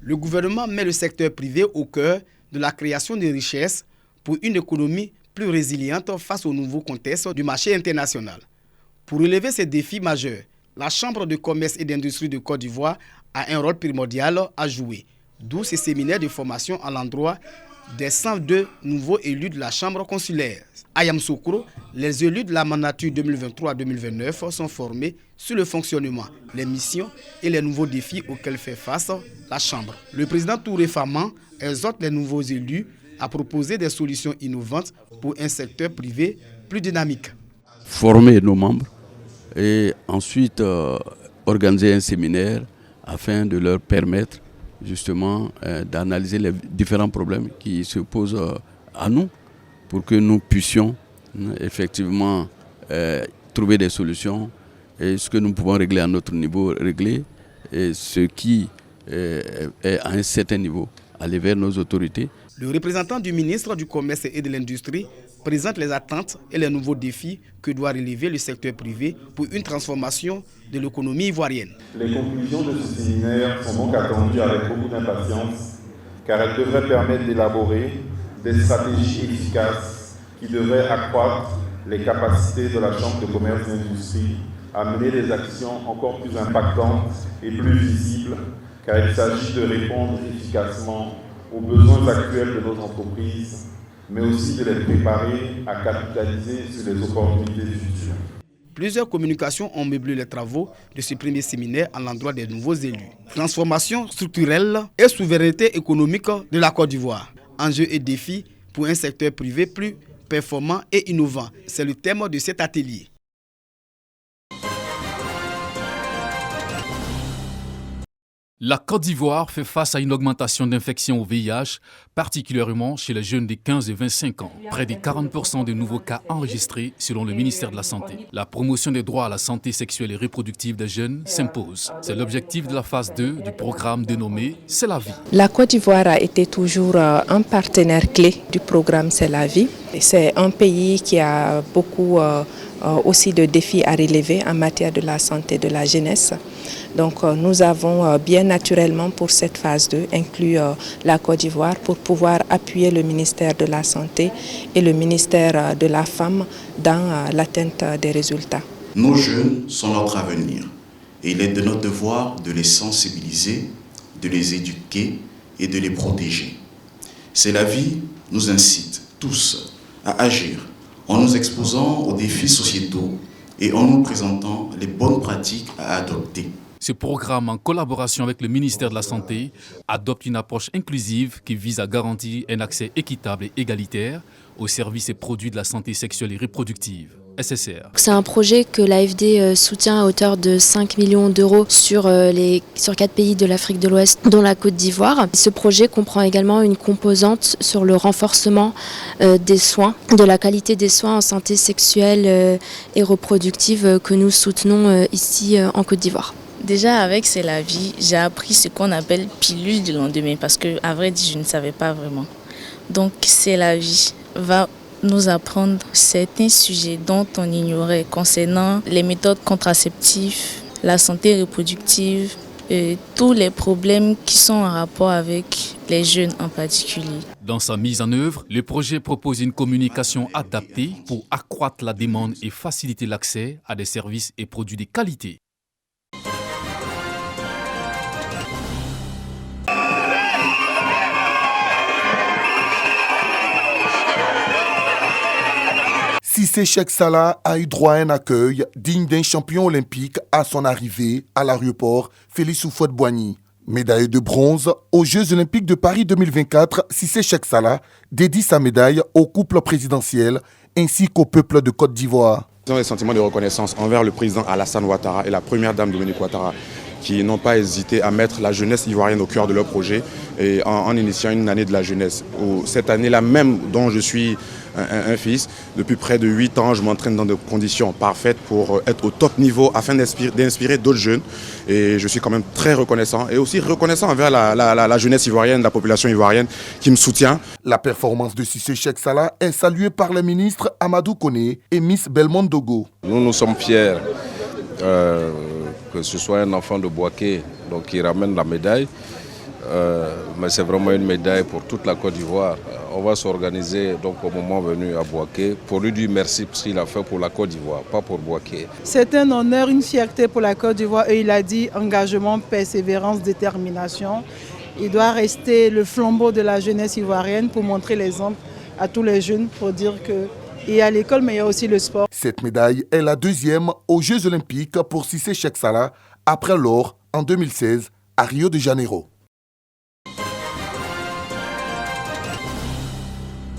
Le gouvernement met le secteur privé au cœur de la création de richesses pour une économie plus résiliente face au nouveau contexte du marché international. Pour relever ces défis majeurs, la Chambre de commerce et d'industrie de Côte d'Ivoire a un rôle primordial à jouer, d'où ces séminaires de formation à l'endroit des 102 nouveaux élus de la Chambre consulaire. À Yamoussoukro, les élus de la mandature 2023-2029 sont formés sur le fonctionnement, les missions et les nouveaux défis auxquels fait face la Chambre. Le président Touré Faman exhorte les nouveaux élus à proposer des solutions innovantes pour un secteur privé plus dynamique. Former nos membres et ensuite organiser un séminaire afin de leur permettre justement d'analyser les différents problèmes qui se posent à nous pour que nous puissions effectivement trouver des solutions et ce que nous pouvons régler à notre niveau, régler et ce qui est à un certain niveau, aller vers nos autorités. Le représentant du ministre du Commerce et de l'Industrie présente les attentes et les nouveaux défis que doit relever le secteur privé pour une transformation de l'économie ivoirienne. Les conclusions de ce séminaire sont donc attendues avec beaucoup d'impatience, car elles devraient permettre d'élaborer des stratégies efficaces qui devraient accroître les capacités de la Chambre de commerce et d'industrie à mener des actions encore plus impactantes et plus visibles, car il s'agit de répondre efficacement aux besoins actuels de nos entreprises, mais aussi de les préparer à capitaliser sur les opportunités futures. Plusieurs communications ont meublé les travaux de ce premier séminaire à l'endroit des nouveaux élus. Transformation structurelle et souveraineté économique de la Côte d'Ivoire. Enjeux et défis pour un secteur privé plus performant et innovant. C'est le thème de cet atelier. La Côte d'Ivoire fait face à une augmentation d'infections au VIH, particulièrement chez les jeunes de 15 et 25 ans. Près de 40% de nouveaux cas enregistrés selon le ministère de la Santé. La promotion des droits à la santé sexuelle et reproductive des jeunes s'impose. C'est l'objectif de la phase 2 du programme dénommé « C'est la vie ». La Côte d'Ivoire a été toujours un partenaire clé du programme « C'est la vie ». C'est un pays qui a beaucoup aussi de défis à relever en matière de la santé de la jeunesse. Donc nous avons bien naturellement pour cette phase 2 inclus la Côte d'Ivoire pour pouvoir appuyer le ministère de la Santé et le ministère de la Femme dans l'atteinte des résultats. Nos jeunes sont notre avenir et il est de notre devoir de les sensibiliser, de les éduquer et de les protéger. C'est la vie nous incite tous à agir en nous exposant aux défis sociétaux et en nous présentant les bonnes pratiques à adopter. Ce programme, en collaboration avec le ministère de la Santé, adopte une approche inclusive qui vise à garantir un accès équitable et égalitaire aux services et produits de la santé sexuelle et reproductive. SSR. C'est un projet que l'AFD soutient à hauteur de 5 millions d'euros sur 4 pays de l'Afrique de l'Ouest, dont la Côte d'Ivoire. Ce projet comprend également une composante sur le renforcement des soins, de la qualité des soins en santé sexuelle et reproductive que nous soutenons ici en Côte d'Ivoire. Déjà avec C'est la vie, j'ai appris ce qu'on appelle pilule du lendemain parce que à vrai dire je ne savais pas vraiment. Donc C'est la vie va nous apprendre certains sujets dont on ignorait concernant les méthodes contraceptives, la santé reproductive, et tous les problèmes qui sont en rapport avec les jeunes en particulier. Dans sa mise en œuvre, le projet propose une communication adaptée pour accroître la demande et faciliter l'accès à des services et produits de qualité. Cissé Cheikh Salah a eu droit à un accueil digne d'un champion olympique à son arrivée à l'aéroport Félix Houphouët-Boigny. Médaille de bronze aux Jeux Olympiques de Paris 2024, Cissé Cheikh Salah dédie sa médaille au couple présidentiel ainsi qu'au peuple de Côte d'Ivoire. Ils ont des sentiments de reconnaissance envers le président Alassane Ouattara et la première dame Dominique Ouattara, qui n'ont pas hésité à mettre la jeunesse ivoirienne au cœur de leur projet et en initiant une année de la jeunesse. Cette année-là même dont je suis un fils, depuis près de 8 ans, je m'entraîne dans des conditions parfaites pour être au top niveau afin d'inspirer d'autres jeunes. Et je suis quand même très reconnaissant et aussi reconnaissant envers la jeunesse ivoirienne, la population ivoirienne qui me soutient. La performance de Cissé Cheikh Salah est saluée par les ministres Amadou Koné et Miss Belmondo Dogo. Nous sommes fiers que ce soit un enfant de Bouaké qui ramène la médaille. mais c'est vraiment une médaille pour toute la Côte d'Ivoire. On va s'organiser donc au moment venu à Bouaké pour lui dire merci pour ce qu'il a fait pour la Côte d'Ivoire, pas pour Bouaké. C'est un honneur, une fierté pour la Côte d'Ivoire et il a dit engagement, persévérance, détermination. Il doit rester le flambeau de la jeunesse ivoirienne pour montrer l'exemple à tous les jeunes pour dire qu'il y a l'école mais il y a aussi le sport. Cette médaille est la deuxième aux Jeux Olympiques pour Cissé Cheikh Salah après l'or en 2016 à Rio de Janeiro.